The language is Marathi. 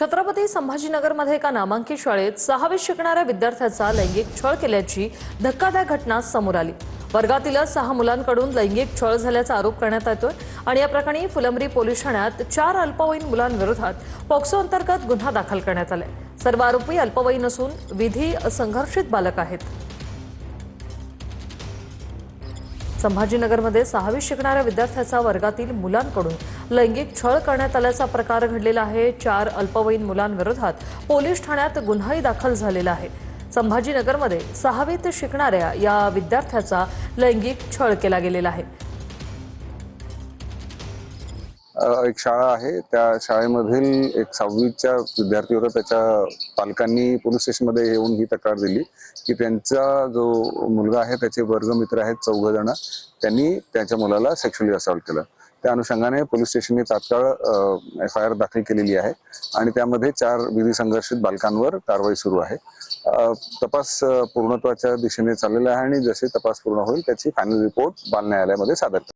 छत्रपती संभाजीनगरमध्ये एका नामांकित शाळेत 6वीत शिकणाऱ्या विद्यार्थ्याचा लैंगिक छळ केल्याची धक्कादायक घटना समोर आली। वर्गातील 6 मुलांकडून लैंगिक छळ झाल्याचा आरोप करण्यात येतोय आणि या प्रकरणी फुलंब्री पोलीस ठाण्यात 4 अल्पवयीन मुलांविरोधात पॉक्सो अंतर्गत गुन्हा दाखल करण्यात आलाय। सर्व आरोपी अल्पवयीन असून विधी संघर्षित बालक आहेत। संभाजीनगरमध्ये 6वीत शिकणाऱ्या विद्यार्थ्याचा वर्गातील मुलांकडून लैंगिक छळ करण्यात आल्याचा प्रकार घडलेला आहे। 4 अल्पवयीन मुलांविरोधात पोलीस ठाण्यात गुन्हाही दाखल झालेला आहे। संभाजीनगरमध्ये 6वीत शिकणाऱ्या या विद्यार्थ्याचा लैंगिक छळ केला गेलेला आहे। एक शाळा आहे, त्या शाळेमधील एक 6वीच्या विद्यार्थी होता। त्याच्या पालकांनी पोलीस स्टेशनमध्ये येऊन ही तक्रार दिली की त्यांचा जो मुलगा आहे त्याचे वर्गमित्र आहेत 4 जण, त्यांनी त्याच्या मुलाला सेक्शुअली असॉल्ट केलं। त्या अनुषंगाने पोलीस स्टेशनने तात्काळ FIR दाखल केलेली आहे आणि त्यामध्ये 4 विधी संघर्षित बालकांवर कारवाई सुरू आहे। तपास पूर्णत्वाच्या दिशेने चाललेला आहे आणि जसे तपास पूर्ण होईल त्याची फायनल रिपोर्ट बाल न्यायालयामध्ये सादर